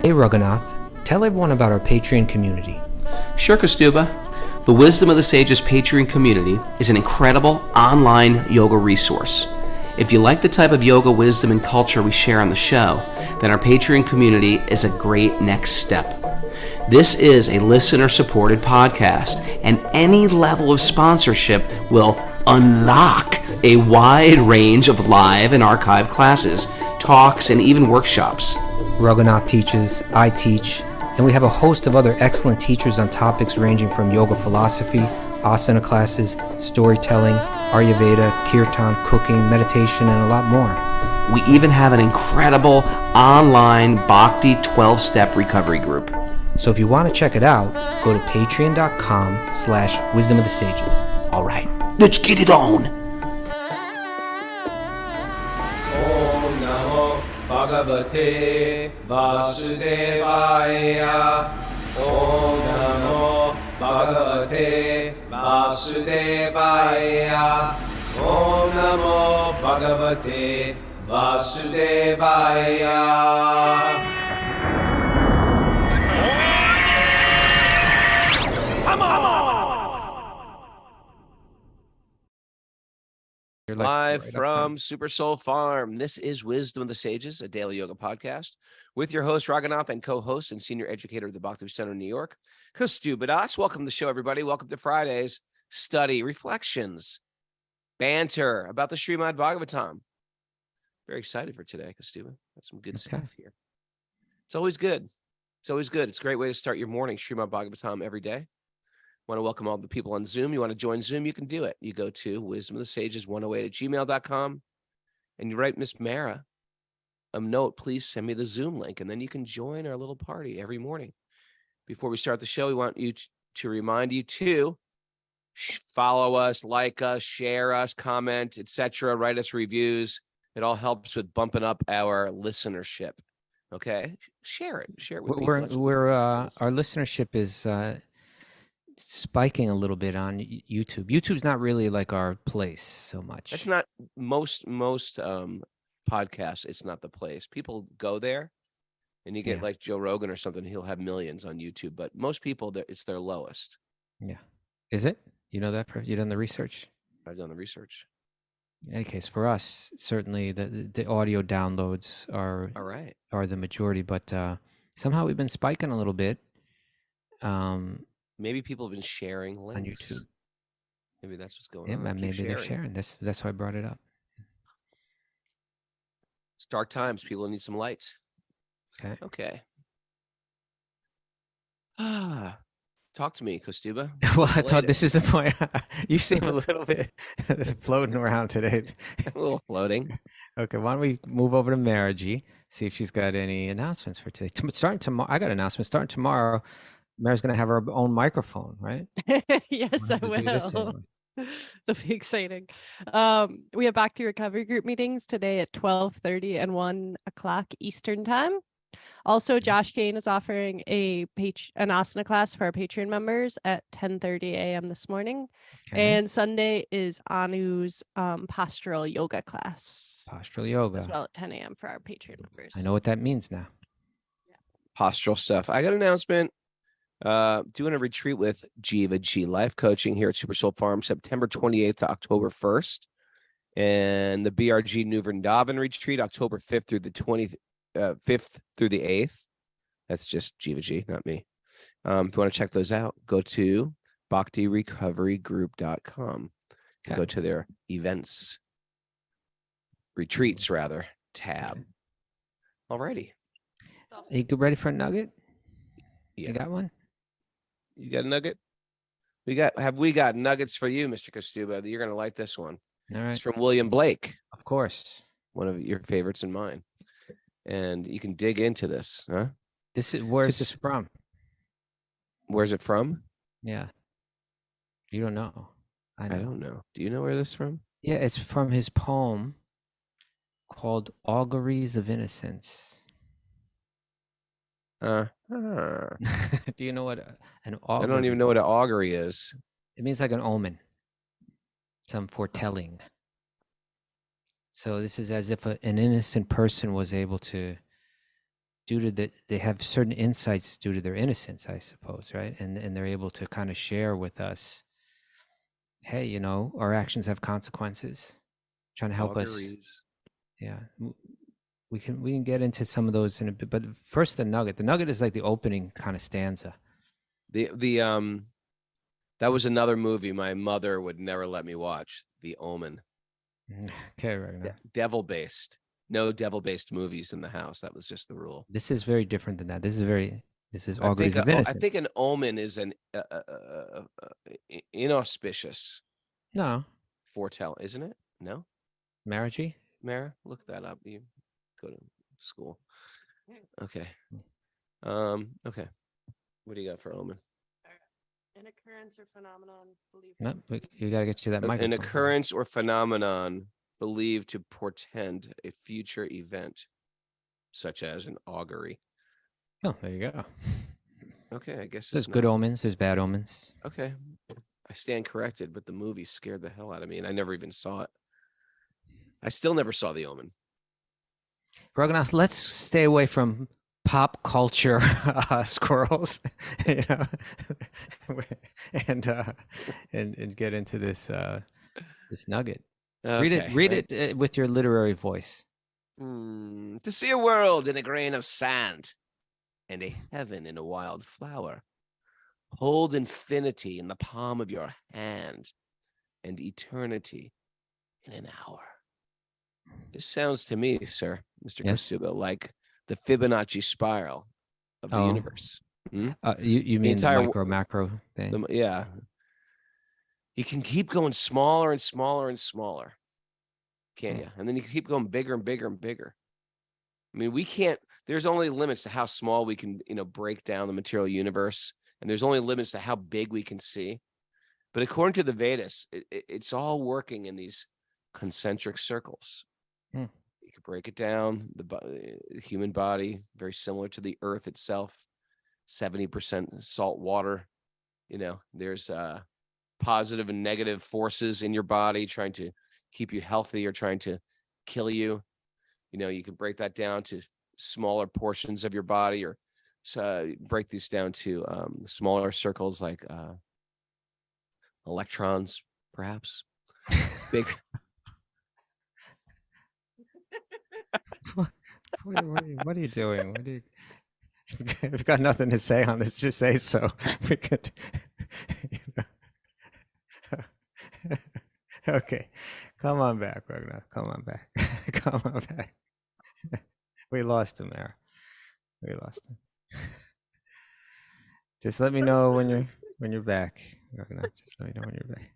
Hey Raghunath, tell everyone about our Patreon community. Sure, Kastuba. The Wisdom of the Sages Patreon community is an incredible online yoga resource. If you like the type of yoga wisdom and culture we share on the show, then our Patreon community is a great next step. This is a listener-supported podcast, and any level of sponsorship will unlock a wide range of live and archived classes, talks, and even workshops. Raghunath teaches, I teach, and we have a host of other excellent teachers on topics ranging from yoga philosophy, asana classes, storytelling, Ayurveda, kirtan, cooking, meditation, and a lot more. We even have an incredible online Bhakti 12-step recovery group. So if you want to check it out, go to patreon.com/wisdom of the sages. All right, let's get it on. Om Namo Bhagavate Vasudevaya. Om Namo Bhagavate Vasudevaya. Om Namo Bhagavate Vasudevaya. Live from Super Soul Farm. This is Wisdom of the Sages, a daily yoga podcast with your host, Raghunath, and co-host and senior educator of the Bhakti Center in New York, Kastuba Das. Welcome to the show, everybody. Welcome to Friday's study, reflections, banter about the Srimad-Bhagavatam. Very excited for today, Kastuba. Got some good stuff here. It's always good. It's always good. It's a great way to start your morning, Srimad-Bhagavatam, every day. Want to welcome all the people on Zoom. You want to join Zoom, you can do it. You go to wisdomofthesages108@gmail.com and you write Miss Mara a note, please send me the Zoom link, and then you can join our little party every morning. Before we start the show, we want you to remind you to follow us, like us, share us, comment, etc. Write us reviews. It all helps with bumping up our listenership. Okay? Share it. Share it with people. Our listenership is spiking a little bit on YouTube. YouTube's not really like our place so much. It's not most podcasts. It's not the place. People go there, and you get like Joe Rogan or something. He'll have millions on YouTube, but most people, it's their lowest. Yeah, is it? You know that? You done the research? I've done the research. In any case, for us, certainly the audio downloads are all right. Are the majority, but somehow we've been spiking a little bit. Maybe people have been sharing links on YouTube. Maybe that's what's going on. Maybe they're sharing. That's why I brought it up. It's dark times. People need some lights. Okay. Talk to me, Kastuba. Well, I thought this is the point. You seem a little bit floating around today. A little floating. Okay, why don't we move over to Maraji, see if she's got any announcements for today. Starting tomorrow, I got announcements. Starting tomorrow, Mara's going to have her own microphone, right? Yes, I will. It'll be exciting. We have Back to Recovery group meetings today at 12:30 and 1 o'clock Eastern time. Also, Josh Kane is offering an asana class for our Patreon members at 10:30 a.m. this morning. Okay. And Sunday is Anu's postural yoga class. Postural yoga. As well at 10 a.m. for our Patreon members. I know what that means now. Yeah. Postural stuff. I got an announcement. Doing a retreat with Jiva G Life Coaching here at Super Soul Farm, September 28th to October 1st. And the BRG New Vrindavan retreat, October 5th through the 5th through the 8th. That's just Jiva G, not me. If you want to check those out, go to bhaktirecoverygroup.com. Okay. Go to their events, retreats rather, tab. Okay. Alrighty. Are you ready for a nugget? Yeah. You got one? You got a nugget? We got nuggets for you, Mr. Kastuba. You're going to like this one. All right. It's from William Blake. Of course. One of your favorites and mine. And you can dig into this, huh? Where's this from? Where's it from? Yeah. You don't know. I don't know. Do you know where this is from? Yeah, it's from his poem called Auguries of Innocence. Do you know what an augury? I don't even know what an augury is. It means like an omen, some foretelling. So this is as if an innocent person was able to due to they have certain insights due to their innocence, I suppose, right? And they're able to kind of share with us, hey, you know, our actions have consequences, trying to help us. Auguries. Yeah, we can get into some of those in a bit, but first the nugget. The nugget is like the opening kind of stanza. That was another movie my mother would never let me watch, The Omen. Okay, right now. Devil-based. No devil-based movies in the house. That was just the rule. This is very different than that. This is auguries of innocence. I think an omen is an inauspicious No, foretell, isn't it? No? marriagey. Mara, look that up. You go to school. Okay. Okay. What do you got for omen? An occurrence or phenomenon believed. No, you got to get you that microphone. An occurrence or phenomenon believed to portend a future event, such as an augury. Oh, there you go. Okay, I guess There's good omens. There's bad omens. Okay, I stand corrected, but the movie scared the hell out of me, and I never even saw it. I still never saw The Omen. Raghunath, let's stay away from pop culture squirrels, you know, and get into this this nugget. Okay, read it with your literary voice. To see a world in a grain of sand, and a heaven in a wild flower. Hold infinity in the palm of your hand, and eternity in an hour. This sounds to me, sir, Mr. Yes. Kostuba, like the Fibonacci spiral of the universe. You mean the micro macro thing? Yeah. You can keep going smaller and smaller and smaller, can't you? And then you can keep going bigger and bigger and bigger. I mean, we can't. There's only limits to how small we can, break down the material universe, and there's only limits to how big we can see. But according to the Vedas, it's all working in these concentric circles. You could break it down. The human body, very similar to the earth itself, 70% salt water. There's positive and negative forces in your body trying to keep you healthy or trying to kill you. You can break that down to smaller portions of your body, or break these down to smaller circles like electrons, perhaps. Big. What are you doing? We've got nothing to say on this. Just say so. We could. Okay, come on back, Raghunath. Come on back. Come on back. We lost him there. We lost him. Just let me know when you're back, Raghunath. Just let me know when you're back.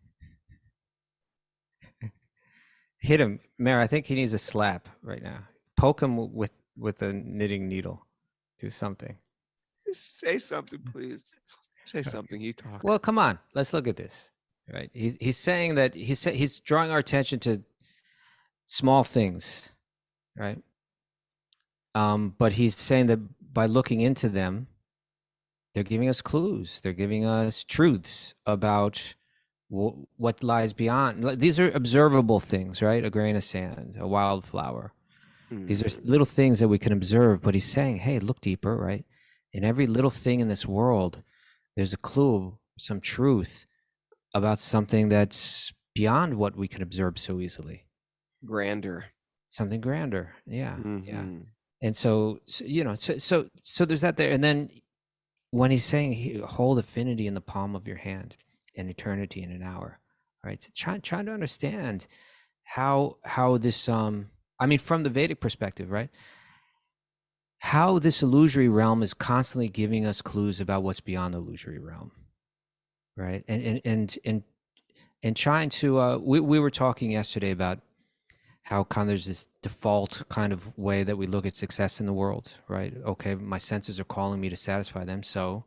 Hit him, Mara. I think he needs a slap right now. Poke him with a knitting needle. Do something. Say something, please. Say something. You talk. Well, come on. Let's look at this. Right? He's saying that he's drawing our attention to small things, right? But he's saying that by looking into them, they're giving us clues. They're giving us truths about what lies beyond. These are observable things, right? A grain of sand, a wildflower. These are little things that we can observe, but he's saying, hey, look deeper, right? In every little thing in this world, there's a clue, some truth about something that's beyond what we can observe so easily. Grander. Something grander. Yeah. Mm-hmm. Yeah. And so there's that there. And then when he's saying hold affinity in the palm of your hand and eternity in an hour, right? Trying to understand how this, from the Vedic perspective, right? How this illusory realm is constantly giving us clues about what's beyond the illusory realm. Right. And trying to, we were talking yesterday about how kind of there's this default kind of way that we look at success in the world, right? Okay, my senses are calling me to satisfy them, so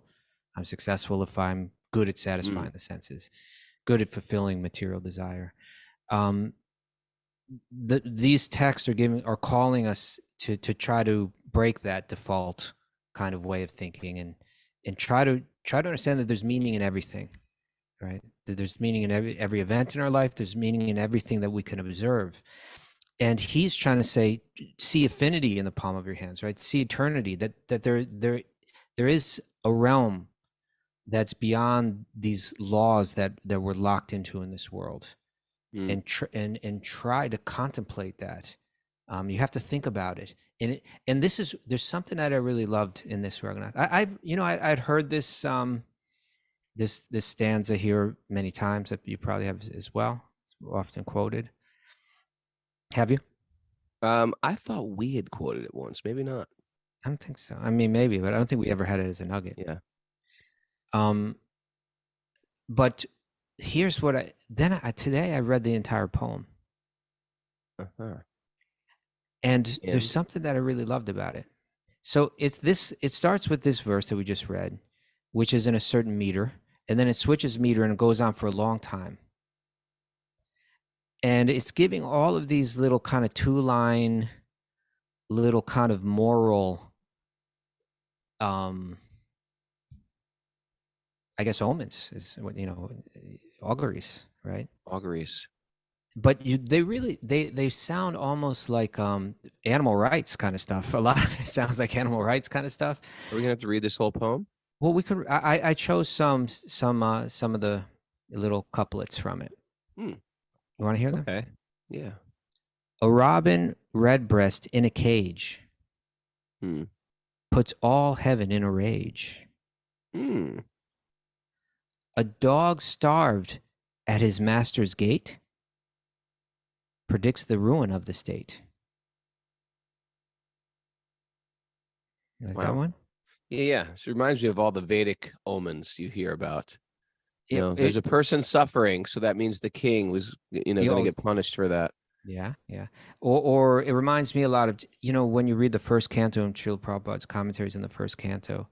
I'm successful if I'm good at satisfying the senses, good at fulfilling material desire. These texts are calling us to try to break that default kind of way of thinking and try to understand that there's meaning in everything, right? That there's meaning in every event in our life. There's meaning in everything that we can observe. And he's trying to say, see affinity in the palm of your hands, right? See eternity, that there is a realm that's beyond these laws that we're locked into in this world. And try to contemplate that. You have to think about it. And there's something that I really loved in this, Raghunath. I'd heard this this stanza here many times, that you probably have as well. It's often quoted. Have you? I thought we had quoted it once. Maybe not. I don't think so. I mean, maybe, but I don't think we ever had it as a nugget. Yeah. But here's what today I read the entire poem. And there's something that I really loved about it. So it starts with this verse that we just read, which is in a certain meter, and then it switches meter and it goes on for a long time. And it's giving all of these little kind of two-line, little kind of moral, I guess omens is what, auguries, right? Auguries. But they sound almost like animal rights kind of stuff. A lot of it sounds like animal rights kind of stuff. Are we gonna have to read this whole poem? Well, we could. I chose some of the little couplets from it. You want to hear them? Okay. Yeah. A robin redbreast in a cage puts all heaven in a rage. A dog starved at his master's gate predicts the ruin of the state. You like that one? Yeah. So it reminds me of all the Vedic omens you hear about. There's a person suffering, so that means the king was, going to get punished for that. Yeah. Or it reminds me a lot of, when you read the first canto in Srila Prabhupada's commentaries in the first canto,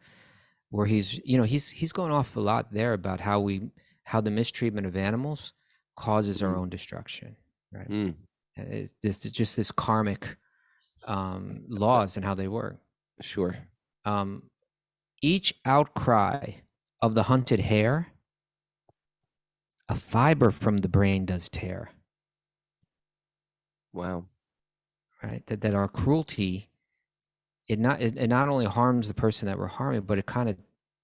where he's going off a lot there about how the mistreatment of animals causes our own destruction, right? It's just this karmic laws and how they work. Sure. Each outcry of the hunted hare, a fiber from the brain does tear. Wow. Right? That our cruelty, it not only harms the person that we're harming, but it kind of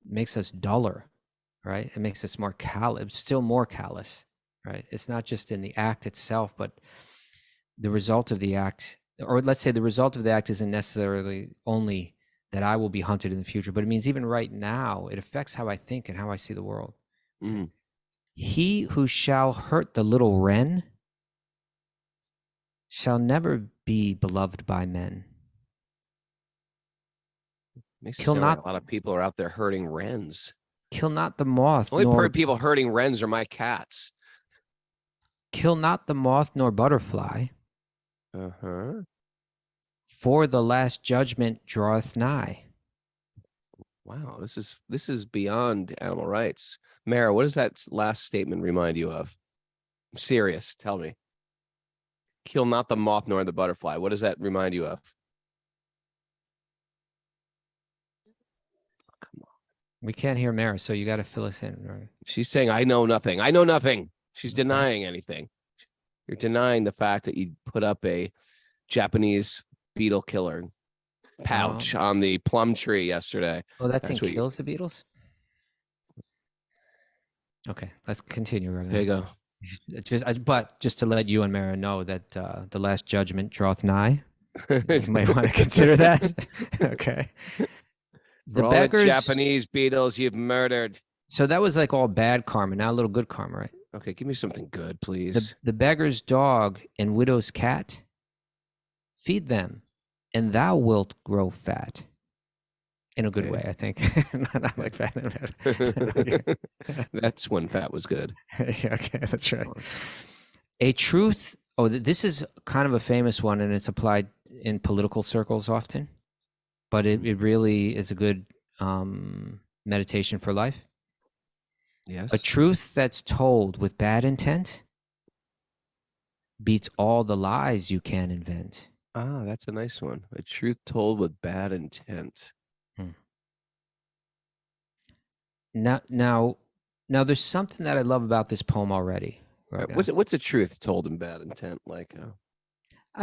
makes us duller, right? It makes us more callous, still more callous, right? It's not just in the act itself, but the result of the act, or let's say the result of the act isn't necessarily only that I will be hunted in the future, but it means even right now, it affects how I think and how I see the world. He who shall hurt the little wren shall never be beloved by men. Makes it sound like a lot of people are out there hurting wrens. Kill not the moth. Only people hurting wrens are my cats. Kill not the moth nor butterfly. For the last judgment draweth nigh. Wow, this is beyond animal rights. Mara, what does that last statement remind you of? I'm serious. Tell me. Kill not the moth nor the butterfly. What does that remind you of? Come on. We can't hear Mara, so you got to fill us in. Right? She's saying, I know nothing. I know nothing. She's denying anything. You're denying the fact that you put up a Japanese beetle killer pouch on the plum tree yesterday. Oh, that thing kills the beetles? Okay, let's continue. There you go. Just to let you and Mara know that the last judgment draweth nigh. You might want to consider that. Okay. The Japanese beetles you've murdered. So that was like all bad karma. Now a little good karma, right? Okay, give me something good, please. The beggar's dog and widow's cat, feed them, and thou wilt grow fat. In a good way, I think. Not like fat. That's when fat was good. Yeah, okay, that's right. A truth. Oh, this is kind of a famous one, and it's applied in political circles often. But it really is a good meditation for life. Yes. A truth that's told with bad intent beats all the lies you can invent. Ah, that's a nice one. A truth told with bad intent. Now, there's something that I love about this poem already. Right, what's a truth told in bad intent? Like,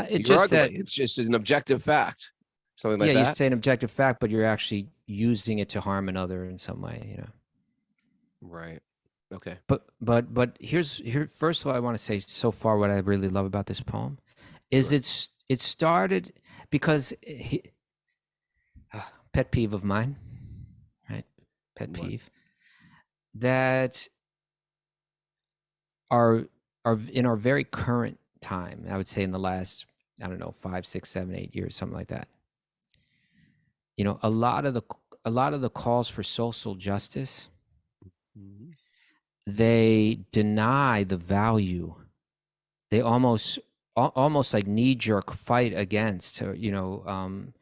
You're just ugly. that, It's just an objective fact. Something like yeah, you that. say an objective fact, but you're actually using it to harm another in some way, you know. Right. Okay. But here first of all, I want to say so far what I really love about this poem is Sure. it started because pet peeve of mine, right? Pet What? peeve that are in our very current time. I would say in the last, I don't know, 5, 6, 7, 8 years, something like that. You know, a lot of the calls for social justice, Mhm. they deny the value. They almost like knee-jerk fight against, you know,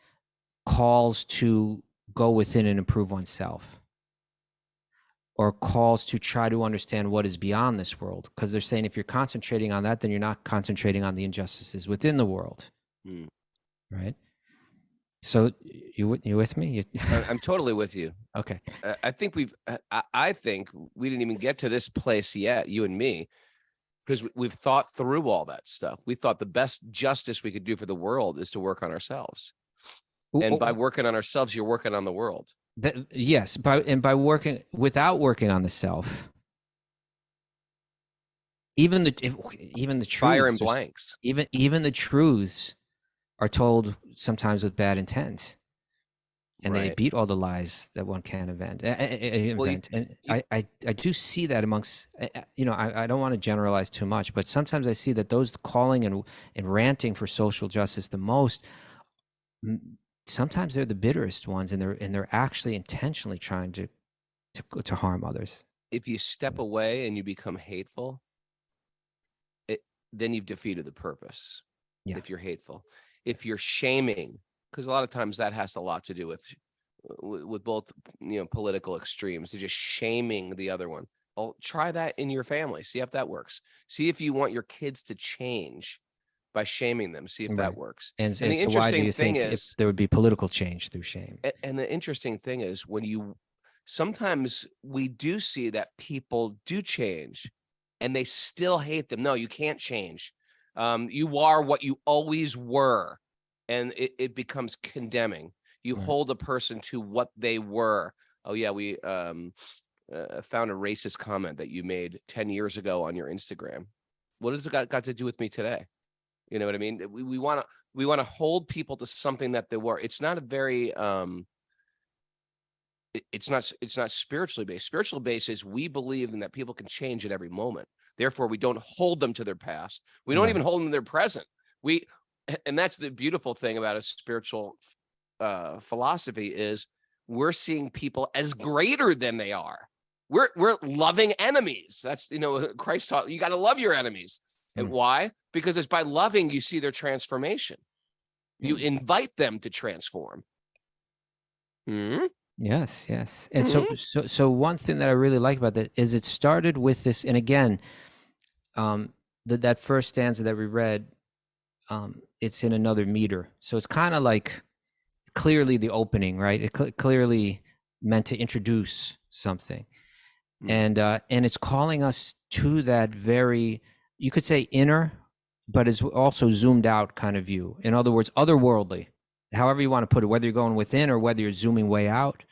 calls to go within and improve oneself, or calls to try to understand what is beyond this world, because they're saying if you're concentrating on that, then you're not concentrating on the injustices within the world. Mm. Right? So you with me? I'm totally with you. Okay. I think I think we didn't even get to this place yet, you and me, because we've thought through all that stuff. We thought the best justice we could do for the world is to work on ourselves. And by working on ourselves, you're working on the world. Yes, by working without working on the self, even the truths, Fire and blanks. Even the truths are told sometimes with bad intent, and they beat all the lies that one can invent. And I do see that amongst, you know, I don't want to generalize too much, but sometimes I see that those calling and ranting for social justice the most, sometimes they're the bitterest ones, and they're actually intentionally trying to harm others. If you step away and you become hateful, then you've defeated the purpose. Yeah. If you're hateful, if you're shaming, because a lot of times that has a lot to do with both, you know, political extremes. They're just shaming the other one. Well, try that in your family. See if that works. See if you want your kids to change by shaming them. See if that works. And the so why do you interesting thing think is if there would be political change through shame? And the interesting thing is sometimes we do see that people do change and they still hate them. No, you can't change. You are what you always were. And it becomes condemning. You hold a person to what they were. Oh yeah, we found a racist comment that you made 10 years ago on your Instagram. What has it got to do with me today? You know what I mean? We want to hold people to something that they were. It's not a very it's not spiritually based. Spiritual based is we believe in that people can change at every moment. Therefore, we don't hold them to their past. We don't even hold them to their present. And that's the beautiful thing about a spiritual philosophy is we're seeing people as greater than they are. We're loving enemies. That's, you know, Christ taught you got to love your enemies. And why? Because it's by loving you see their transformation. You invite them to transform. Yes. And so one thing that I really like about that is it started with this, and again, that first stanza that we read, it's in another meter. So it's kind of like clearly the opening, right? It clearly meant to introduce something. And it's calling us to that very, you could say inner, but it's also zoomed out kind of view. In other words, otherworldly, however you want to put it, whether you're going within or whether you're zooming way out.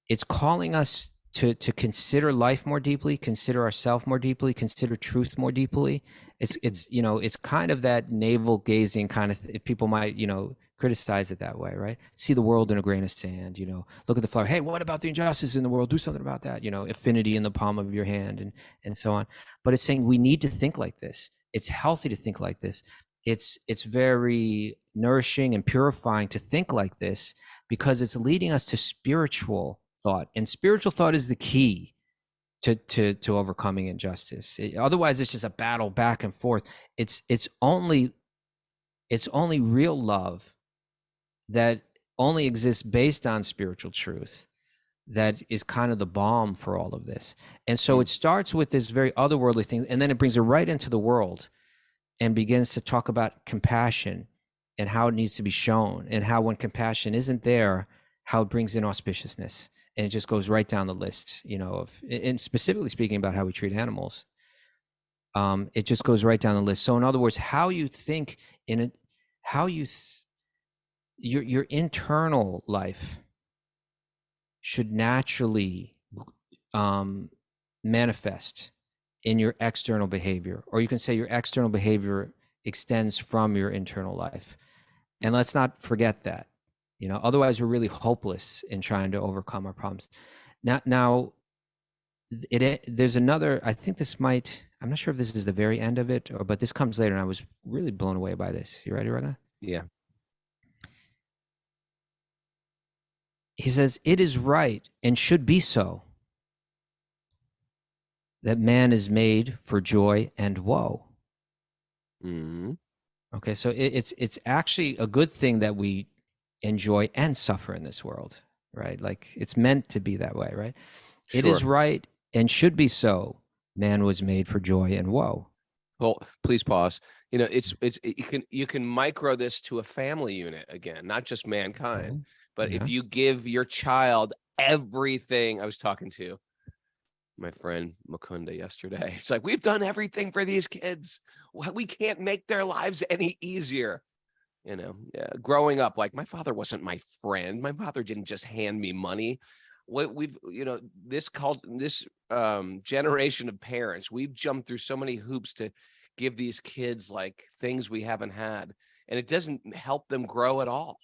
It's calling us to consider life more deeply, consider ourselves more deeply, consider truth more deeply. It's you know, it's kind of that navel gazing kind of, if people might, you know, criticize it that way, right? See the world in a grain of sand, you know, look at the flower. Hey, what about the injustice in the world? Do something about that, you know, affinity in the palm of your hand and so on. But it's saying we need to think like this. It's healthy to think like this. It's very nourishing and purifying to think like this, because it's leading us to spiritual thought, and spiritual thought is the key to overcoming injustice. Otherwise, it's just a battle back and forth. It's only real love that only exists based on spiritual truth that is kind of the balm for all of this. And so it starts with this very otherworldly thing, and then it brings it right into the world and begins to talk about compassion and how it needs to be shown, and how when compassion isn't there, how it brings in auspiciousness. And it just goes right down the list, you know, and specifically speaking about how we treat animals. It just goes right down the list. So in other words, how you think in it, how you your internal life should naturally manifest in your external behavior, or you can say your external behavior extends from your internal life. And let's not forget that, otherwise we're really hopeless in trying to overcome our problems. Now there's another, I think I'm not sure if this is the very end of it, but this comes later, and I was really blown away by this. You ready, Ragnar? Yeah. He says, it is right and should be so that man is made for joy and woe. Mm-hmm. Okay, so it's actually a good thing that we enjoy and suffer in this world, right? Like it's meant to be that way, right? Sure. It is right and should be so. Man was made for joy and woe. Well, please pause. You can micro this to a family unit again, not just mankind. But if you give your child everything, I was talking to my friend Mukunda yesterday. It's like, we've done everything for these kids. We can't make their lives any easier. Growing up, like my father wasn't my friend. My father didn't just hand me money. This generation of parents, we've jumped through so many hoops to give these kids like things we haven't had, and it doesn't help them grow at all.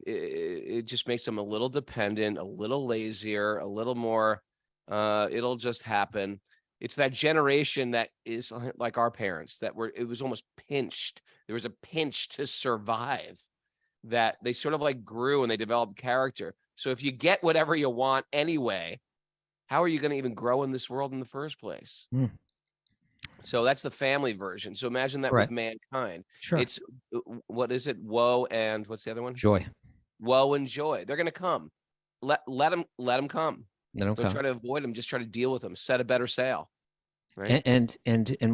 It just makes them a little dependent, a little lazier, a little more it'll just happen. It's that generation that is like our parents, it was almost pinched. There was a pinch to survive, that they sort of like grew and they developed character. So if you get whatever you want anyway, how are you going to even grow in this world in the first place? So that's the family version. So imagine that with mankind. Sure. It's, what is it? Woe and what's the other one? Joy. Woe and joy. They're going to come. Let them come. Don't try to avoid them. Just try to deal with them. Set a better sail. Right. And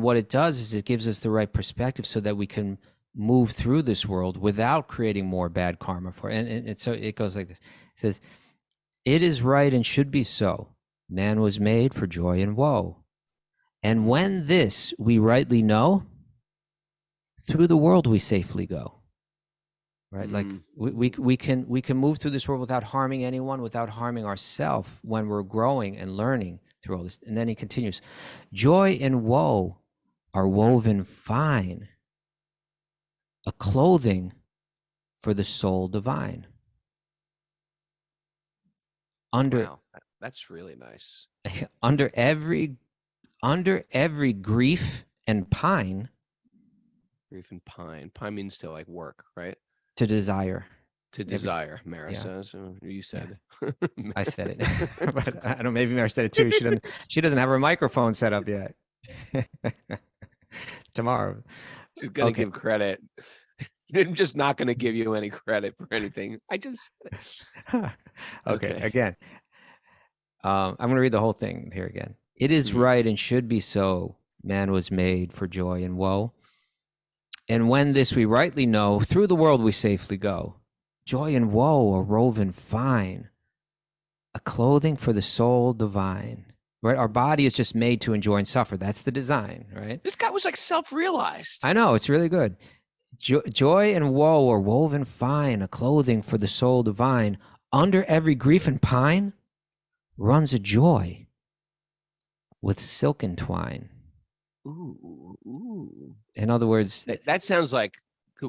what it does is it gives us the right perspective so that we can move through this world without creating more bad karma for it. And so it goes like this. It says, it is right and should be so. Man was made for joy and woe. And when this we rightly know, through the world we safely go. Right? Like we can move through this world without harming anyone, without harming ourselves when we're growing and learning through all this. And then he continues, joy and woe are woven fine, a clothing for the soul divine. Wow, that's really nice. Under every grief and pine. Grief and pine. Pine means to like work, right? To desire. To desire, Mara says. You said it. I said it. But I don't know, maybe Mara said it too. She doesn't have her microphone set up yet. Tomorrow. She's going to give credit. I'm just not going to give you any credit for anything. I just said it. Okay. Again. I'm going to read the whole thing here again. It is right and should be so. Man was made for joy and woe. And when this we rightly know, through the world we safely go. Joy and woe are woven fine, a clothing for the soul divine. Right? Our body is just made to enjoy and suffer. That's the design, right? This guy was like self-realized. I know, it's really good. Joy and woe are woven fine, a clothing for the soul divine. Under every grief and pine runs a joy with silken twine. Ooh. In other words, that sounds like,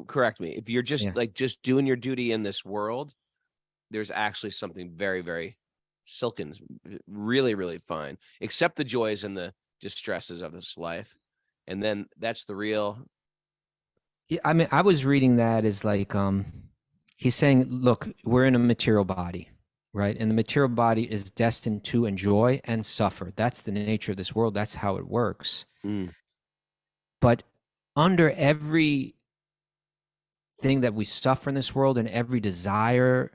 correct me, if you're just just doing your duty in this world, there's actually something very, very silken, really, really fine, except the joys and the distresses of this life. And then that's the real. Yeah, I mean, I was reading that as like, he's saying, look, we're in a material body, right? And the material body is destined to enjoy and suffer. That's the nature of this world. That's how it works. But under every thing that we suffer in this world and every desire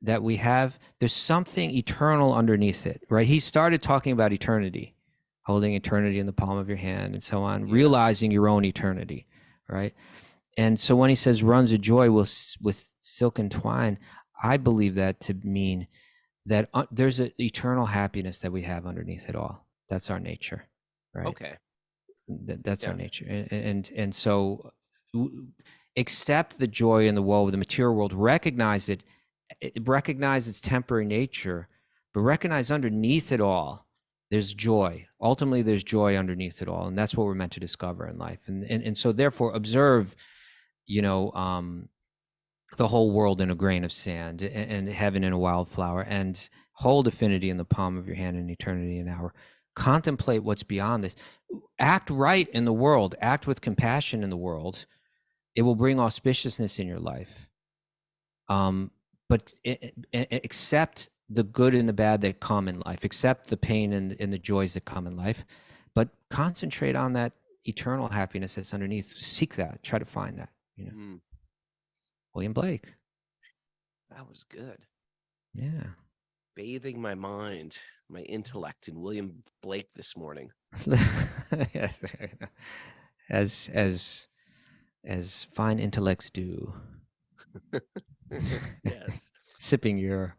that we have, there's something eternal underneath it, right? He started talking about eternity, holding eternity in the palm of your hand and so on, realizing your own eternity, right? And so when he says runs a joy with silken twine, I believe that to mean that there's an eternal happiness that we have underneath it all. That's our nature, right? Okay. That's our nature. And so accept the joy and the woe of the material world, recognize its temporary nature, but recognize underneath it all, there's joy. Ultimately, there's joy underneath it all. And that's what we're meant to discover in life. And so therefore observe, the whole world in a grain of sand, and heaven in a wildflower, and hold affinity in the palm of your hand, and eternity in an hour. Contemplate what's beyond this. Act right in the world. Act with compassion in the world. It will bring auspiciousness in your life. But accept the good and the bad that come in life. Accept the pain and the joys that come in life. But concentrate on that eternal happiness that's underneath. Seek that. Try to find that. William Blake. That was good. Yeah. Bathing my mind, my intellect in William Blake this morning. as fine intellects do. Yes. Sipping your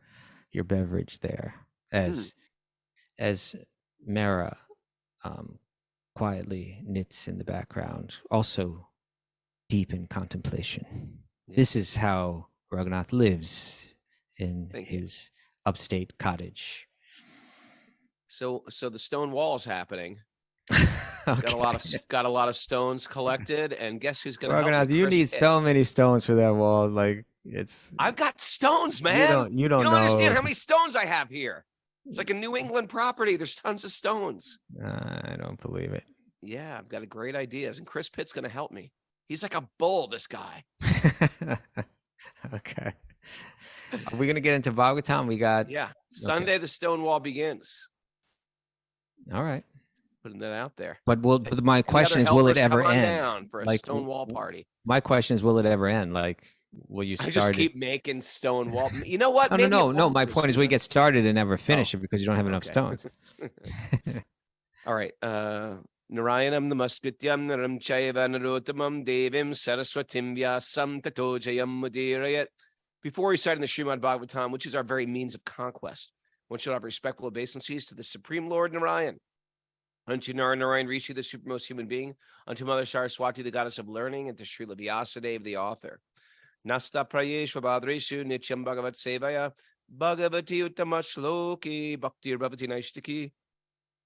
beverage there as Mara quietly knits in the background, also deep in contemplation. Yeah. This is how Raghunath lives in his upstate cottage. So the stone wall is happening. Okay. Got a lot of stones collected, and guess who's going to help me? Raghunath, you need so many stones for that wall. Like I've got stones, man. You don't know. Understand how many stones I have here. It's like a New England property. There's tons of stones. I don't believe it. Yeah, I've got great ideas, and Chris Pitt's going to help me. He's like a bull, this guy. Okay. Are we going to get into Bhagavatam? We got... Yeah. Sunday, the stone wall begins. All right. Putting that out there. But my question is, will it ever end? Down for a stone wall party. My question is, will it ever end? Like, will you start? I just keep making stone wall. You know what? No. My point is, we get started and never finish it because you don't have enough stones. All right. Narayanam namaskrityam naram chaiva narottamam devim saraswatim vyasam tato jayam mudirayat. Before reciting the Srimad-Bhagavatam, which is our very means of conquest, one should have respectful obeisances to the Supreme Lord Narayan, unto Narayan Rishi, the supermost human being, unto Mother Saraswati, the goddess of learning, and to Srila Vyasadeva, the author. Nasta prayeshva bhadreshu nityam bhagavat sevaya bhagavati uttama shloki bhaktir bhavati naishtiki.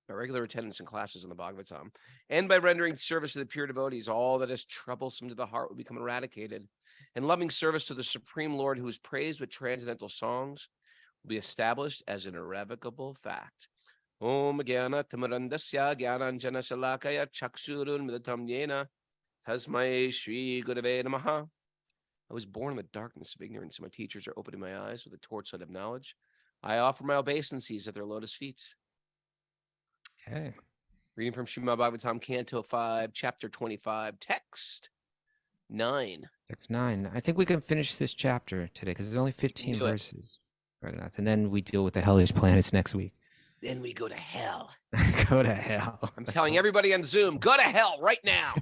By regular attendance in classes in the Bhagavatam, and by rendering service to the pure devotees, all that is troublesome to the heart will become eradicated, and loving service to the Supreme Lord, who is praised with transcendental songs, will be established as an irrevocable fact. Om Gyana Tamarandasya Gyananjana Shalakaya Chakshurun Midatam Yena Tasmai Shri Gurave Namaha. I was born in the darkness of ignorance, and my teachers are opening my eyes with the torchlight of knowledge. I offer my obeisances at their lotus feet. Okay. Reading from Srimad-Bhagavatam, Canto 5, Chapter 25, Text 9. Text 9. I think we can finish this chapter today because there's only 15 verses. Raghunath. And then we deal with the hellish planets next week. Then we go to hell. Go to hell. I'm telling everybody on Zoom, go to hell right now.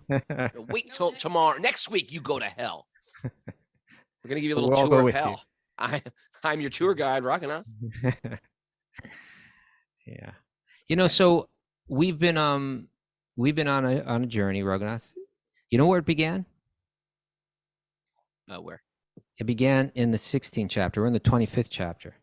Wait till tomorrow. Next week, you go to hell. We're going to give you a little tour of hell. I'm your tour guide, Raghunath. Yeah. So we've been on a journey, Raghunath. You know where it began? Where? It began in the 16th chapter. We're in the 25th chapter.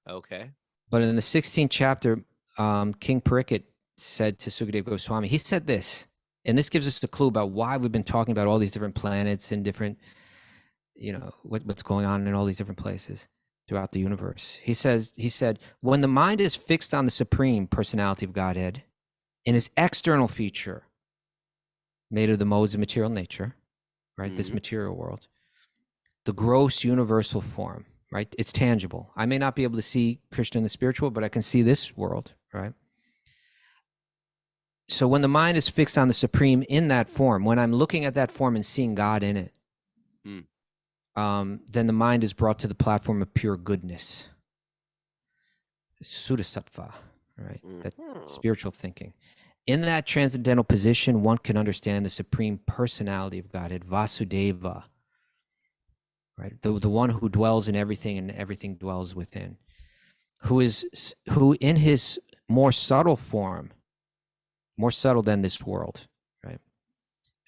Okay. But in the 16th chapter, King Parikshit said to Sukadeva Goswami, he said this, and this gives us a clue about why we've been talking about all these different planets and different, what's going on in all these different places throughout the universe. He said, when the mind is fixed on the supreme personality of Godhead in his external feature, made of the modes of material nature, right? Mm-hmm. This material world, the gross universal form, right? It's tangible. I may not be able to see Krishna in the spiritual, but I can see this world, right? So when the mind is fixed on the supreme in that form, when I'm looking at that form and seeing God in it, then the mind is brought to the platform of pure goodness. Sudasattva, right? That spiritual thinking. In that transcendental position, one can understand the supreme personality of Godhead, Vasudeva, right? The one who dwells in everything and everything dwells within, who in his more subtle form more subtle than this world, right?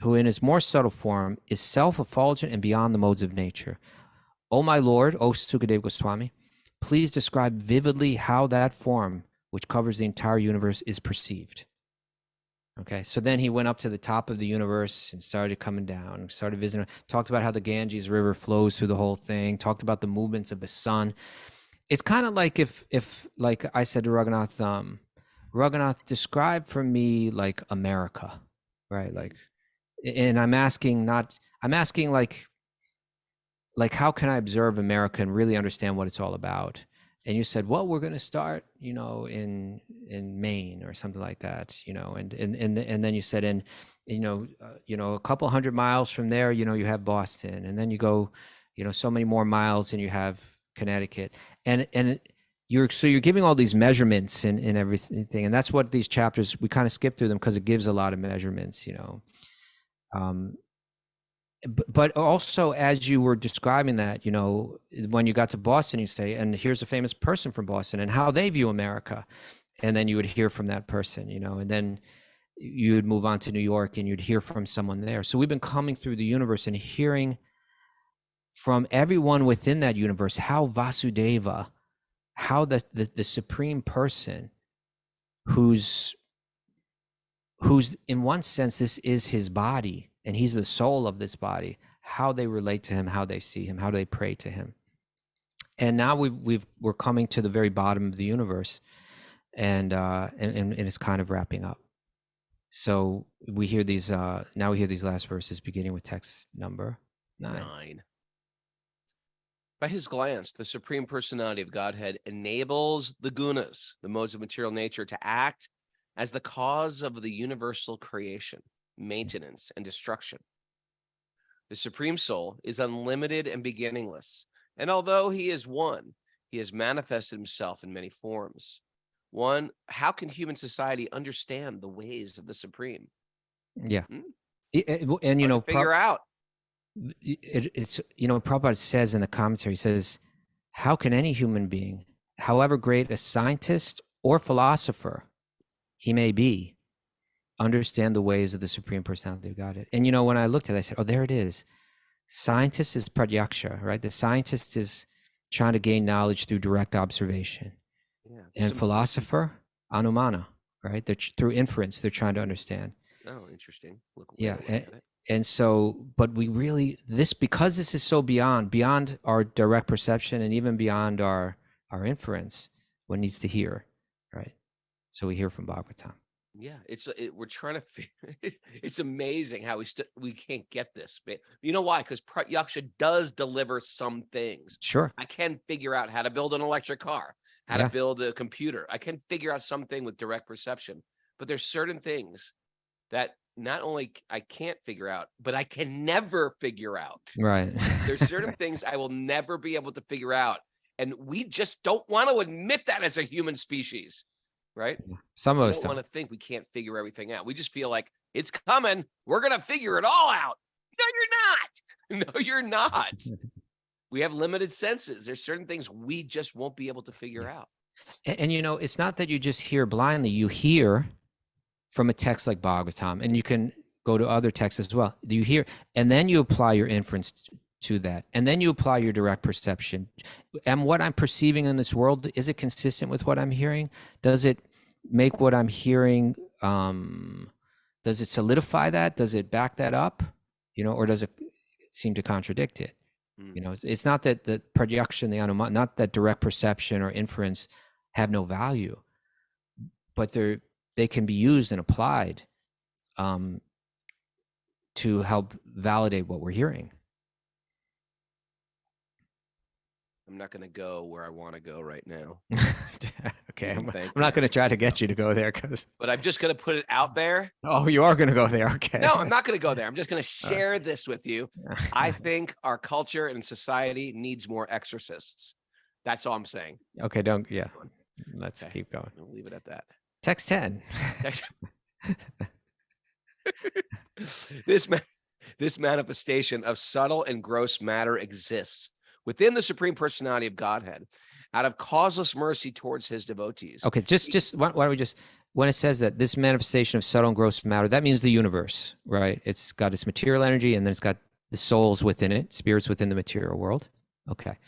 Who in his more subtle form is self-effulgent and beyond the modes of nature. O my Lord, O Sukadeva Goswami, please describe vividly how that form, which covers the entire universe, is perceived. Okay, so then he went up to the top of the universe and started coming down, started visiting, talked about how the Ganges River flows through the whole thing, talked about the movements of the sun. It's kind of like if like I said to Raghunath, describe for me like America, right? Like, and I'm asking like how can I observe America and really understand what it's all about? And you said, well, we're going to start, in Maine or something like that, and then you said a couple 100 miles from there, you have Boston, and then you go, so many more miles and you have Connecticut, and you're giving all these measurements and everything, and that's what these chapters, we kind of skip through them because it gives a lot of measurements, but also as you were describing that, when you got to Boston, you say, and here's a famous person from Boston and how they view America. And then you would hear from that person, and then you would move on to New York and you'd hear from someone there. So we've been coming through the universe and hearing from everyone within that universe, how Vasudeva, how the supreme person who's in one sense, this is his body, and he's the soul of this body, how they relate to him, how they see him, how they pray to him. And now we're coming to the very bottom of the universe, and it's kind of wrapping up. So we hear these now we hear these last verses beginning with text number 9. By his glance, the Supreme Personality of Godhead enables the gunas, the modes of material nature, to act as the cause of the universal creation, maintenance, and destruction. The Supreme Soul is unlimited and beginningless, and although he is one, he has manifested himself in many forms. One, how can human society understand the ways of the Supreme? Yeah. And figure out. It's Prabhupada says in the commentary, he says, how can any human being, however great a scientist or philosopher he may be, understand the ways of the Supreme Personality of Godhead? And when I looked at it, I said, oh, there it is. Scientist is pratyaksha, right? The scientist is trying to gain knowledge through direct observation. Yeah, and philosopher, anumana, right? They're through inference, they're trying to understand. Oh, interesting. And so, but we really, because this is so beyond our direct perception and even beyond our inference, one needs to hear, right? So we hear from Bhagavatam. Yeah, we're trying to figure. It's amazing how we can't get this. But you know why? Because Pratyaksha does deliver some things. Sure. I can figure out how to build an electric car, how to build a computer. I can figure out something with direct perception. But there's certain things that not only I can't figure out, but I can never figure out. Right. There's certain things I will never be able to figure out. And we just don't want to admit that as a human species, right? Some of us don't want to think we can't figure everything out. We just feel like it's coming. We're going to figure it all out. No, you're not. No, you're not. We have limited senses. There's certain things we just won't be able to figure out. And it's not that you just hear blindly. You hear from a text like Bhagavatam, and you can go to other texts as well. Do you hear? And then you apply your inference to that. And then you apply your direct perception. And what I'm perceiving in this world, is it consistent with what I'm hearing? Does it make what I'm hearing, does it solidify that? Does it back that up? Or does it seem to contradict it? It's not that the projection, the anumana, not that direct perception or inference have no value, but they can be used and applied to help validate what we're hearing. I'm not going to go where I want to go right now. Okay, I'm not going to try to get you to go there, but I'm just going to put it out there. Oh, you are going to go there. Okay. No, I'm not going to go there. I'm just going to share this with you. I think our culture and society needs more exorcists. That's all I'm saying. Okay, let's keep going. We'll leave it at that. Text 10. This manifestation of subtle and gross matter exists within the Supreme Personality of Godhead, out of causeless mercy towards his devotees. Okay, why don't we just, when it says that this manifestation of subtle and gross matter, that means the universe, right? It's got its material energy, and then it's got the souls within it, spirits within the material world. Okay.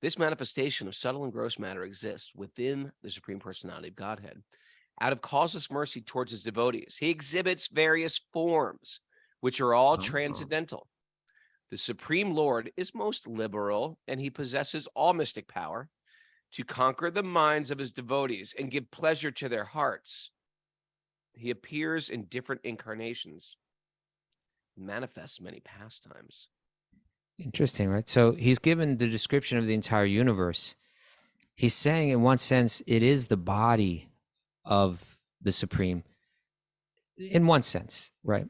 This manifestation of subtle and gross matter exists within the Supreme Personality of Godhead. Out of causeless mercy towards his devotees, he exhibits various forms, which are all transcendental. The Supreme Lord is most liberal, and he possesses all mystic power to conquer the minds of his devotees and give pleasure to their hearts. He appears in different incarnations, manifests many pastimes. Interesting, right? So he's given the description of the entire universe. He's saying, in one sense, it is the body of the Supreme, in one sense, right?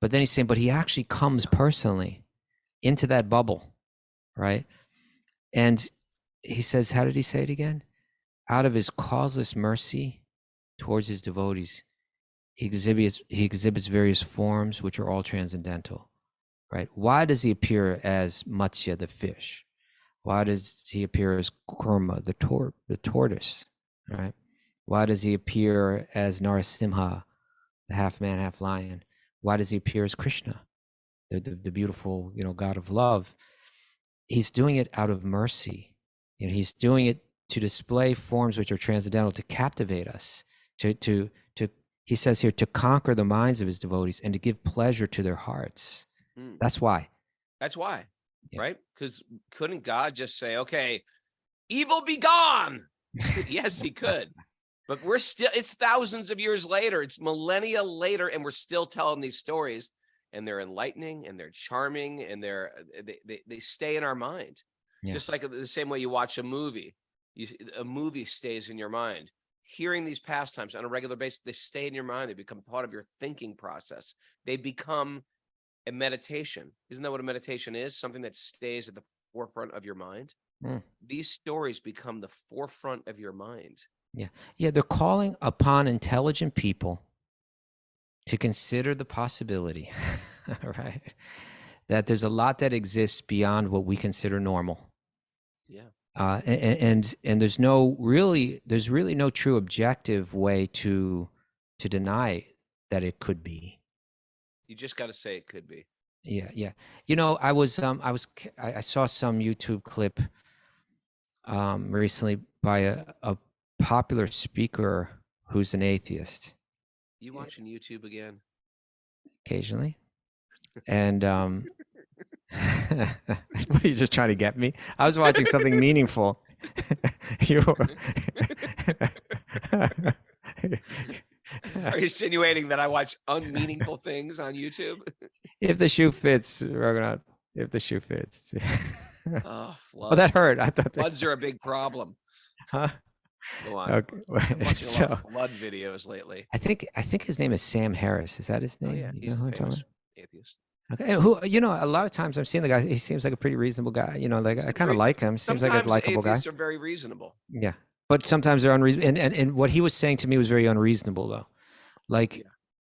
But then he's saying, but he actually comes personally into that bubble, right? And he says, how did he say it again? Out of his causeless mercy towards his devotees, he exhibits various forms which are all transcendental, right? Why does he appear as Matsya, the fish? Why does he appear as Kurma, the tortoise, right? Why does he appear as Narasimha, the half man, half lion? Why does he appear as Krishna, the beautiful, God of love? He's doing it out of mercy. He's doing it to display forms which are transcendental, to captivate us, to he says here, to conquer the minds of his devotees and to give pleasure to their hearts. That's why. That's why, right? Because couldn't God just say, okay, evil be gone? Yes, he could. But it's thousands of years later, it's millennia later, and we're still telling these stories, and they're enlightening and they're charming, and they stay in our mind. Yeah. Just like the same way you watch a movie, a movie stays in your mind. Hearing these pastimes on a regular basis, they stay in your mind. They become part of your thinking process. They become a meditation. Isn't that what a meditation is? Something that stays at the forefront of your mind. These stories become the forefront of your mind. Yeah, they're calling upon intelligent people to consider the possibility, right? That there's a lot that exists beyond what we consider normal. Yeah. And there's really no true objective way to deny that it could be. You just got to say it could be. Yeah. I saw some YouTube clip recently by a popular speaker who's an atheist. You watching YouTube again? Occasionally. And what are you just trying to get me? I was watching something meaningful. Are you insinuating that I watch unmeaningful things on YouTube? If the shoe fits, Raghunath. If the shoe fits. Oh, floods. Oh, that hurt. I thought floods are a big problem. Huh? Go on. Okay. I'm watching a lot of flood videos lately. I think his name is Sam Harris. Is that his name? Oh, yeah, he's a famous atheist. Okay, who a lot of times I'm seeing the guy. He seems like a pretty reasonable guy. I kind of like him. Seems like a likable guy. Atheists are very reasonable. Yeah, but sometimes they're unreasonable. And what he was saying to me was very unreasonable, though.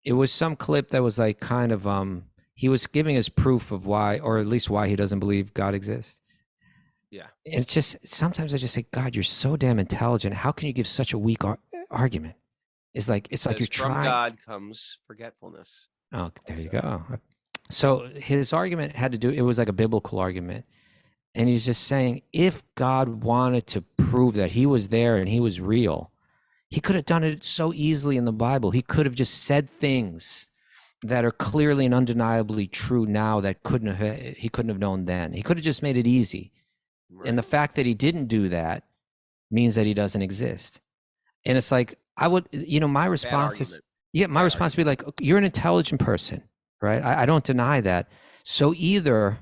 It was some clip that was like kind of he was giving us proof of why, or at least why he doesn't believe God exists. Yeah, and it's just sometimes I just say, God, you're so damn intelligent. How can you give such a weak argument? It's like you're trying. From God comes forgetfulness. Oh, there you go. So his argument had to do, it was like a biblical argument. And he's just saying, if God wanted to prove that he was there and he was real, he could have done it so easily in the Bible. He could have just said things that are clearly and undeniably true now that he couldn't have known then. He could have just made it easy. Right. And the fact that he didn't do that means that he doesn't exist. And it's like, my response is, my response would be like, you're an intelligent person. Right. I don't deny that. So either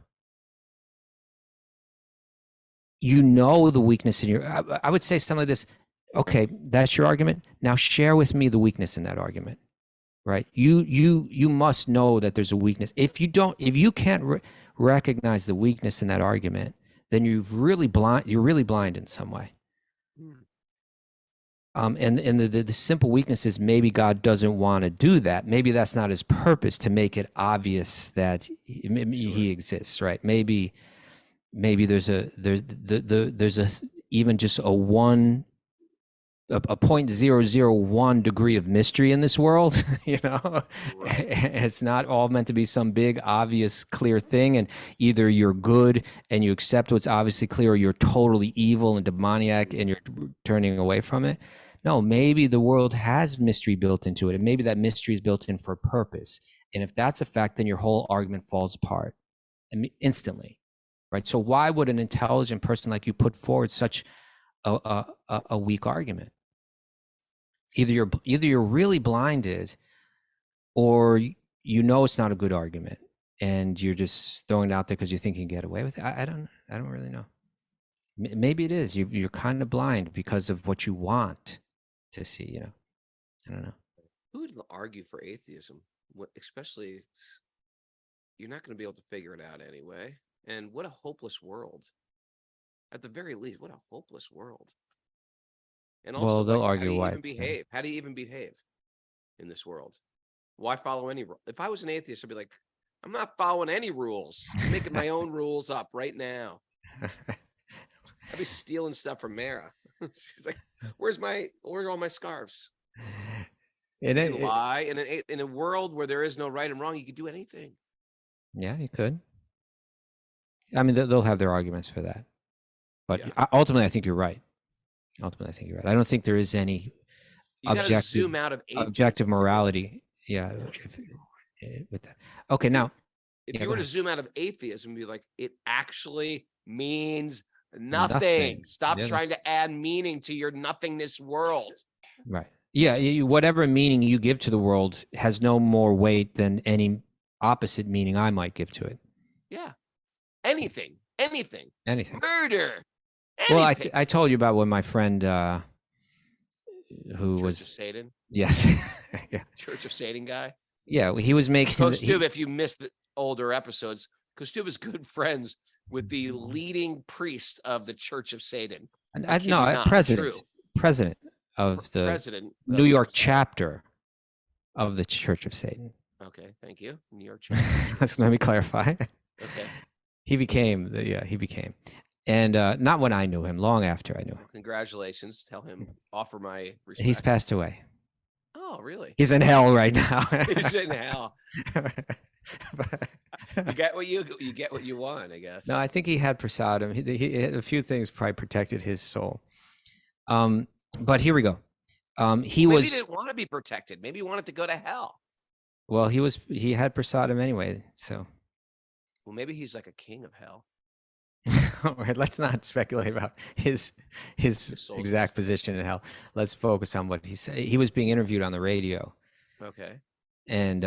the weakness in I would say something like this. Okay, that's your argument. Now share with me the weakness in that argument. Right. You must know that there's a weakness. If you can't recognize the weakness in that argument, then you're really blind in some way. And the simple weakness is maybe God doesn't want to do that. Maybe that's not his purpose, to make it obvious that he exists, right? Maybe maybe there's even just a 0.001 degree of mystery in this world, Right. It's not all meant to be some big, obvious, clear thing. And either you're good and you accept what's obviously clear, or you're totally evil and demoniac and you're turning away from it. No, maybe the world has mystery built into it. And maybe that mystery is built in for a purpose. And if that's a fact, then your whole argument falls apart instantly. Right. So why would an intelligent person like you put forward such a weak argument? Either you're really blinded, or it's not a good argument, and you're just throwing it out there because you think you can get away with it. I don't really know. Maybe it is you're kind of blind because of what you want to see. I don't know. Who would argue for atheism? Especially, you're not going to be able to figure it out anyway. And what a hopeless world. At the very least, what a hopeless world. And also, Well, they'll argue how do you why even behave? How do you even behave in this world? Why follow any rule? If I was an atheist, I'd be like, I'm not following any rules. I'm making my own rules up right now. I'd be stealing stuff from Mara. She's like, where are all my scarves? You can lie. In a world where there is no right and wrong, you can do anything. Yeah, you could. I mean, they'll have their arguments for that. But ultimately, I think you're right. I don't think there is any objective morality. Yeah, with that. Okay, now, if you were to zoom out of atheism and be like, it actually means nothing. Stop trying to add meaning to your nothingness world. Right. Yeah, whatever meaning you give to the world has no more weight than any opposite meaning I might give to it. Yeah. Anything. Murder. Anything. Well, I told you about when my friend who Church was of Satan. Yes. Yeah. Church of Satan guy. Yeah, he was making. Kostub, if you missed the older episodes, Kostub is good friends with the leading priest of the Church of Satan. President of the New York chapter of the Church of Satan. Okay, thank you. New York chapter. Let me clarify. Okay. He became. And not when I knew him, long after I knew him. Congratulations. Tell him, offer my respect. He's passed away. Oh, really? He's in hell right now. He's in hell. You get what you want, I guess. No, I think he had prasadam. He a few things probably protected his soul. But here we go. Maybe he didn't want to be protected. Maybe he wanted to go to hell. Well, he had prasadam anyway, so. Well, maybe he's like a king of hell. All right, let's not speculate about his exact position in hell. Let's focus on what he said. He was being interviewed on the radio. Okay. And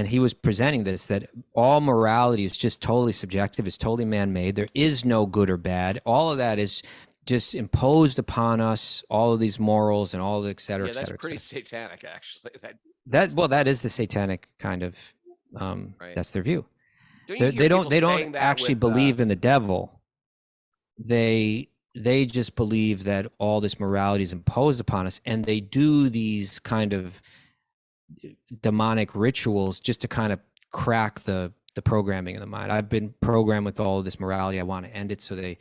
he was presenting that all morality is just totally subjective. It's totally man-made. There is no good or bad. All of that is just imposed upon us. All of these morals and all the et cetera. Yeah, that's pretty satanic, actually. That is the satanic kind of. Right. That's their view. They don't actually believe in the devil. They just believe that all this morality is imposed upon us, and they do these kind of demonic rituals just to kind of crack the programming in the mind. I've been programmed with all of this morality. I want to end it, so they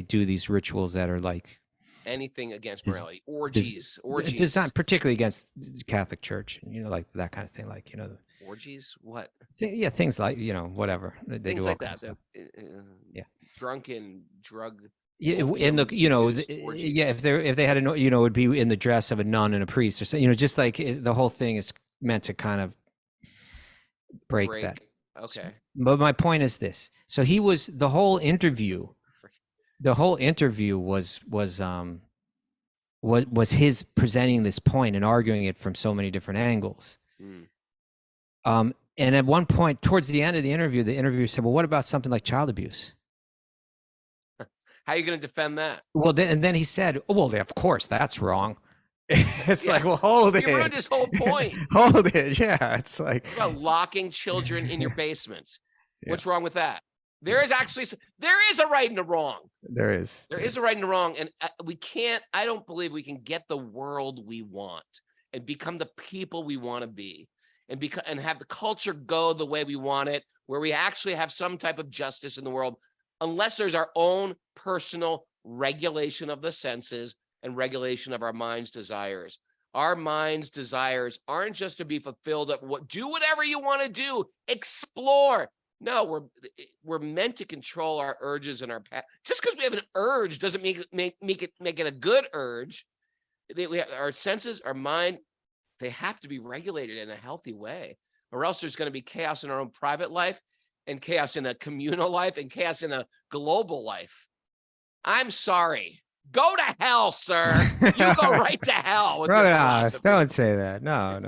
do these rituals that are like anything against morality, orgies, designed particularly against the Catholic Church, like that kind of thing, like orgies, what? Yeah, things like whatever they things do like that. Yeah, drunken drug. Yeah, and look, if they had it would be in the dress of a nun and a priest, or something. Just like the whole thing is meant to kind of break that. Okay. But my point is this: so the whole interview was his presenting this point and arguing it from so many different angles. And at one point, towards the end of the interviewer said, "Well, what about something like child abuse? How are you going to defend that?" Well, then he said, "Well, of course, that's wrong." It's like, well, hold it. You ruined his whole point. Hold it. Yeah, it's like about locking children in your basement. Yeah. What's wrong with that? There is a right and a wrong. There is a right and a wrong, and I don't believe we can get the world we want and become the people we want to be. And have the culture go the way we want it, where we actually have some type of justice in the world unless there's our own personal regulation of the senses and regulation of our mind's desires. Our mind's desires aren't just to be fulfilled at do whatever you want to do, explore. No, we're meant to control our urges and our past. Just because we have an urge doesn't make it a good urge. We have our senses, our mind, they have to be regulated in a healthy way, or else there's going to be chaos in our own private life, and chaos in a communal life, and chaos in a global life. I'm sorry. Go to hell, sir. You go right to hell with your philosophy. Don't say that. No.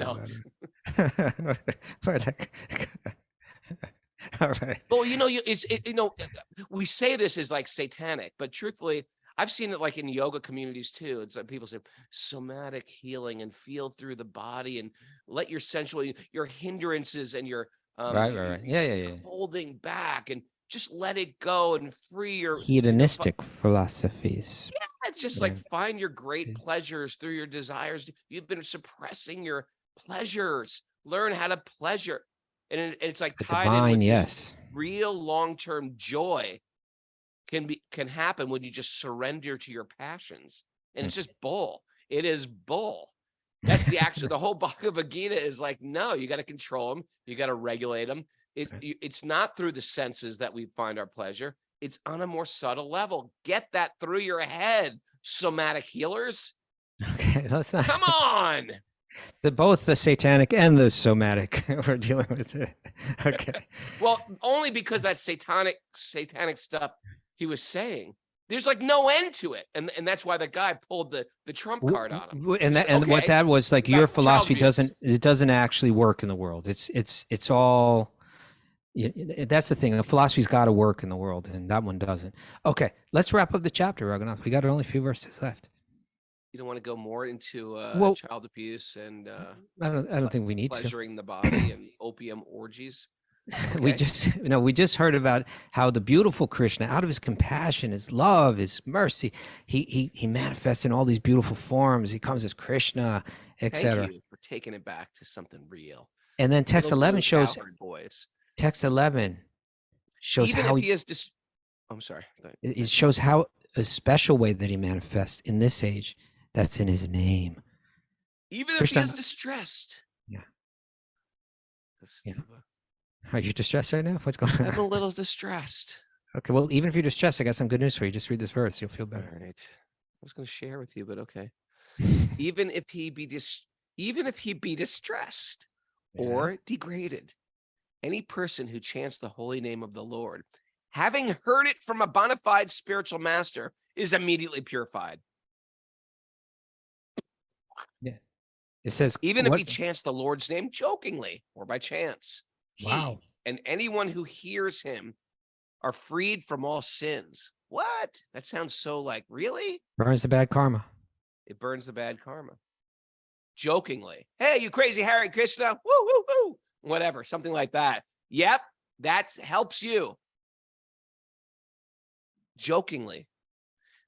All right. Well, we say this is like satanic, but truthfully, I've seen it like in yoga communities too. It's like people say somatic healing and feel through the body and let your your hindrances and your right. Yeah. holding back and just let it go and free your hedonistic philosophies. Yeah, it's just like find your great pleasures through your desires. You've been suppressing your pleasures. Learn how to pleasure. And it's like tied in with real long-term joy can happen when you just surrender to your passions. And it's just bull. It is bull. That's the whole Bhagavad Gita is like, no, you got to control them. You got to regulate them. It's not through the senses that we find our pleasure. It's on a more subtle level. Get that through your head, somatic healers. Okay, let's not. Come on. Both the satanic and the somatic we're dealing with it. Okay. Well, only because that satanic stuff he was saying, there's like no end to it, and that's why the guy pulled the trump card on him. And what that was like, your philosophy doesn't actually work in the world. It's all. That's the thing. The philosophy's got to work in the world, and that one doesn't. Okay, let's wrap up the chapter, Raghunath. We got only a few verses left. You don't want to go more into child abuse and I don't think we need pleasuring the body and opium orgies. Okay. We just heard about how the beautiful Krishna, out of his compassion, his love, his mercy, he manifests in all these beautiful forms. He comes as Krishna, etc. Thank you for taking it back to something real. And then text 11 shows. Text 11 shows even how if he is. I'm sorry. It shows how a special way that he manifests in this age. That's in his name. Even Krishna, if he is distressed. Yeah. Are you distressed right now? What's going on? I'm a little distressed. Okay, well, even if you're distressed, I got some good news for you. Just read this verse. You'll feel better. All right. I was going to share with you, but okay. even if he be distressed or degraded, any person who chants the holy name of the Lord, having heard it from a bona fide spiritual master, is immediately purified. Yeah. It says, even if he chants the Lord's name jokingly or by chance, wow. He and anyone who hears him are freed from all sins. What? That sounds so like, really? Burns the bad karma. It burns the bad karma. Jokingly. Hey, you crazy Hare Krishna. Woo, woo, woo. Whatever. Something like that. Yep. That helps you. Jokingly.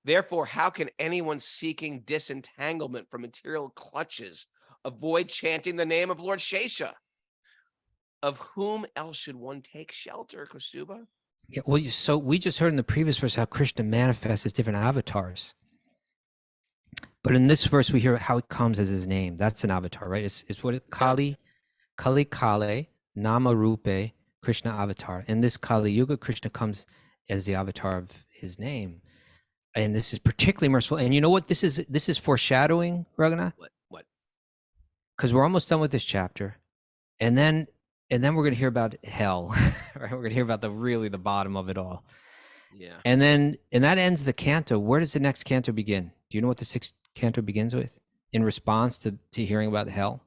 Therefore, how can anyone seeking disentanglement from material clutches avoid chanting the name of Lord Shesha? Of whom else should one take shelter, Kostuba? Yeah, well, so we just heard in the previous verse how Krishna manifests as different avatars. But in this verse, we hear how it comes as his name. That's an avatar, right? It's what it Kali Kale, Nama Rupe, Krishna avatar. In this Kali Yuga, Krishna comes as the avatar of his name. And this is particularly merciful. And you know what this is? This is foreshadowing, Raghunath. What? Because we're almost done with this chapter. And then we're going to hear about hell. Right? We're going to hear about the bottom of it all. Yeah. And that ends the canto. Where does the next canto begin? Do you know what the sixth canto begins with in response to hearing about hell?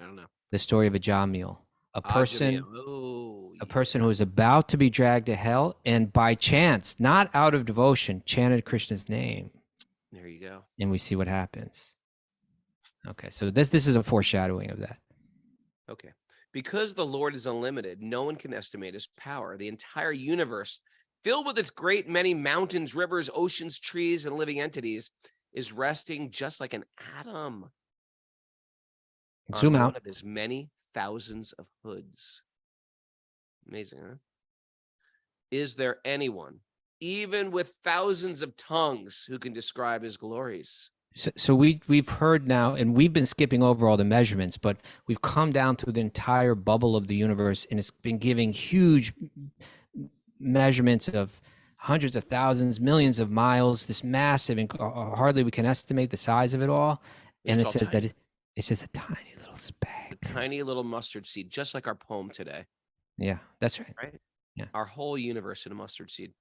I don't know. The story of a Jamil, a person who is about to be dragged to hell and by chance, not out of devotion, chanted Krishna's name. There you go. And we see what happens. Okay, so this is a foreshadowing of that. Okay. Because the Lord is unlimited, no one can estimate his power. The entire universe, filled with its great many mountains, rivers, oceans, trees, and living entities, is resting just like an atom. Zoom out. One of his many thousands of hoods. Amazing, huh? Is there anyone, even with thousands of tongues, who can describe his glories? So we've heard now, and we've been skipping over all the measurements, but we've come down through the entire bubble of the universe, and it's been giving huge measurements of hundreds of thousands, millions of miles, this massive, and hardly we can estimate the size of it all. And it says that it's just a tiny little speck. A tiny little mustard seed, just like our poem today. Yeah, that's right. Right? Yeah. Our whole universe in a mustard seed.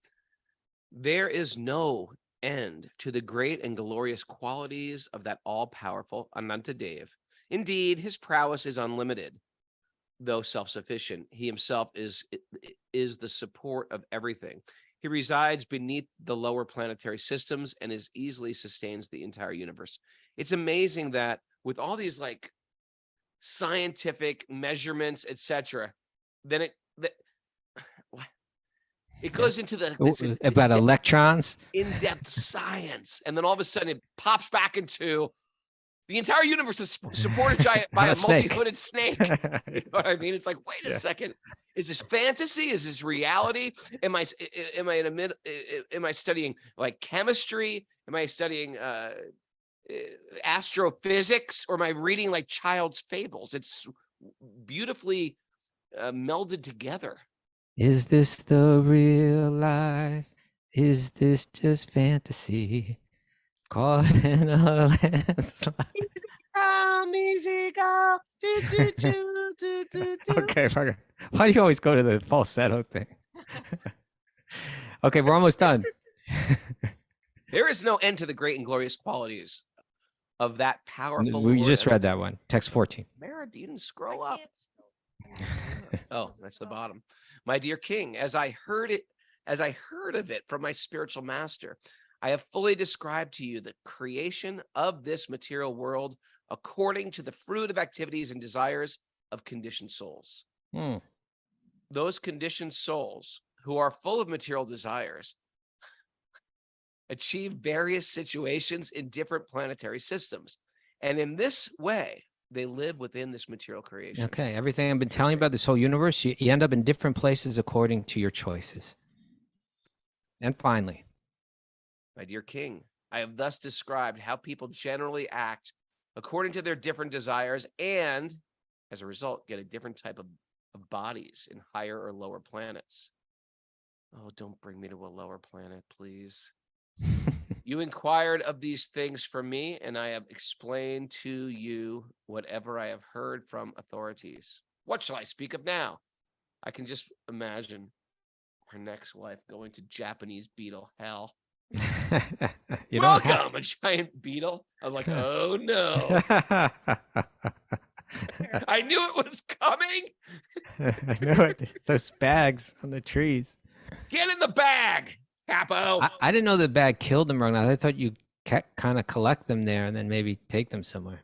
There is no end to the great and glorious qualities of that all-powerful Anantadev. Indeed, his prowess is unlimited, though self-sufficient. He himself is the support of everything. He resides beneath the lower planetary systems and is easily sustains the entire universe. It's amazing that with all these like scientific measurements, etc., then it goes into the about electrons, in-depth science, and then all of a sudden it pops back into the entire universe is supported by a multi-hooded snake. You know what I mean? It's like, wait a second, is this fantasy? Is this reality? Am I studying like chemistry? Am I studying astrophysics, or am I reading like child's fables? It's beautifully melded together. Is this the real life? Is this just fantasy? Caught in a landslide. Okay, why do you always go to the falsetto thing? Okay, we're almost done. There is no end to the great and glorious qualities of that powerful. We Lord. just read that one, text 14. Mara, you didn't scroll up. Oh, that's the bottom. My dear king, as I heard of it from my spiritual master, I have fully described to you the creation of this material world according to the fruit of activities and desires of conditioned souls. Those conditioned souls who are full of material desires achieve various situations in different planetary systems. And in this way, they live within this material creation. Okay, everything I've been telling you about this whole universe, you end up in different places according to your choices. And finally, my dear king, I have thus described how people generally act according to their different desires, and as a result, get a different type of bodies in higher or lower planets. Oh, don't bring me to a lower planet, please. You inquired of these things from me, and I have explained to you whatever I have heard from authorities. What shall I speak of now? I can just imagine her next life going to Japanese beetle hell. Welcome, a giant beetle. I was like, oh no. I knew it was coming. I know it. Those bags on the trees. Get in the bag, Capo. I didn't know the bag killed them wrong. I thought you kind of collect them there and then maybe take them somewhere.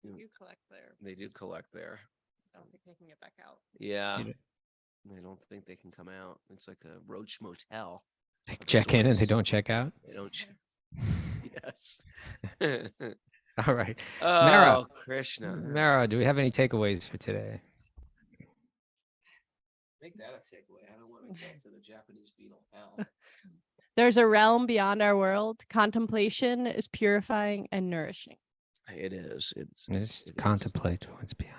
You collect there. They do collect there. I don't think they can get back out. Yeah. I don't think they can come out. It's like a roach motel. They check in and they don't check out? They don't check. Yes. All right. Oh, Mara, Krishna. Mara, do we have any takeaways for today? Make that a takeaway. I don't want to go to the Japanese beetle hell. There's a realm beyond our world. Contemplation is purifying and nourishing. It is. Just contemplate what's beyond.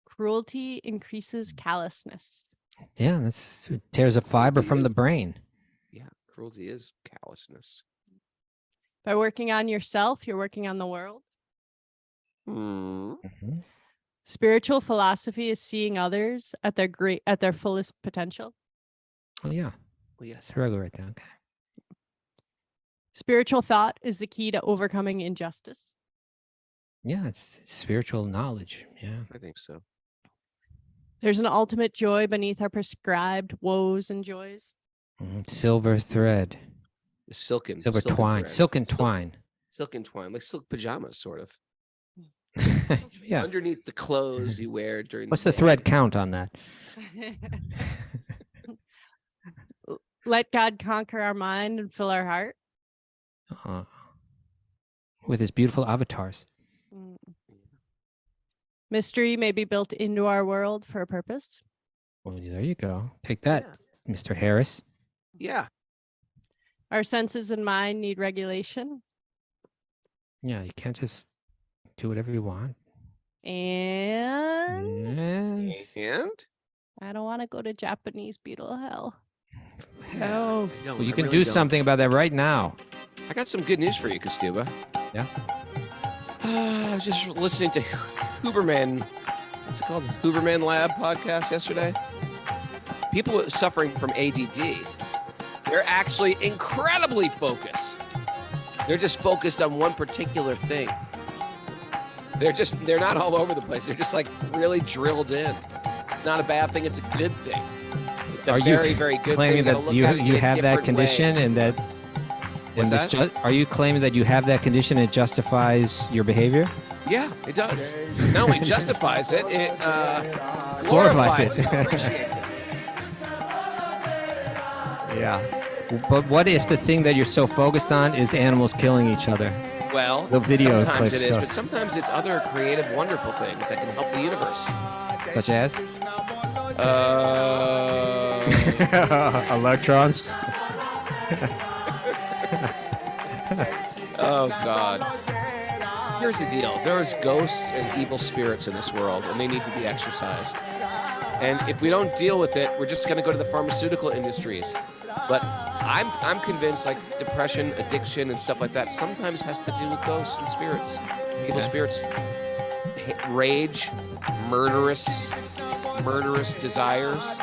Cruelty increases callousness. Yeah, it tears a fiber from the brain. Yeah, cruelty is callousness. By working on yourself, you're working on the world. Mm-hmm. Spiritual philosophy is seeing others at their fullest potential. Oh yeah. Well, yes, I wrote that. Okay. Spiritual thought is the key to overcoming injustice. Yeah, it's spiritual knowledge. Yeah, I think so. There's an ultimate joy beneath our prescribed woes and joys. Silver thread. Silken twine. thread. Silken twine. Silken twine, like silk pajamas, sort of. Yeah. Underneath the clothes you wear during. What's the thread count on that? Let God conquer our mind and fill our heart. With his beautiful avatars. Mystery may be built into our world for a purpose. Well, there you go. Take that, Mr. Harris. Yeah. Our senses and mind need regulation. Yeah, you can't just do whatever you want. And And I don't want to go to Japanese beetle hell. Hell. No, Well, you I can really do don't. something about that right now. I got some good news for you, Kastuba. Yeah. I was just listening to Huberman. What's it called? Huberman Lab podcast yesterday. People suffering from ADD, they're actually incredibly focused. They're just focused on one particular thing. They're not all over the place. They're just like really drilled in. It's not a bad thing. It's a good thing. It's a Are very, you very good claiming thing. that you have that condition and that? What's and that? Are you claiming that you have that condition and it justifies your behavior? Yeah, it does. Not only justifies it, it Glorifies glorifies it. it, appreciates it. Yeah. But what if the thing that you're so focused on is animals killing each other? Well, The video sometimes clips, it is, so- but sometimes it's other creative, wonderful things that can help the universe. Such as? Electrons. Oh, God. Here's the deal. There's ghosts and evil spirits in this world, and they need to be exorcised. And if we don't deal with it, we're just going to go to the pharmaceutical industries. But I'm convinced, like depression, addiction, and stuff like that sometimes has to do with ghosts and spirits, evil spirits. Rage, murderous desires.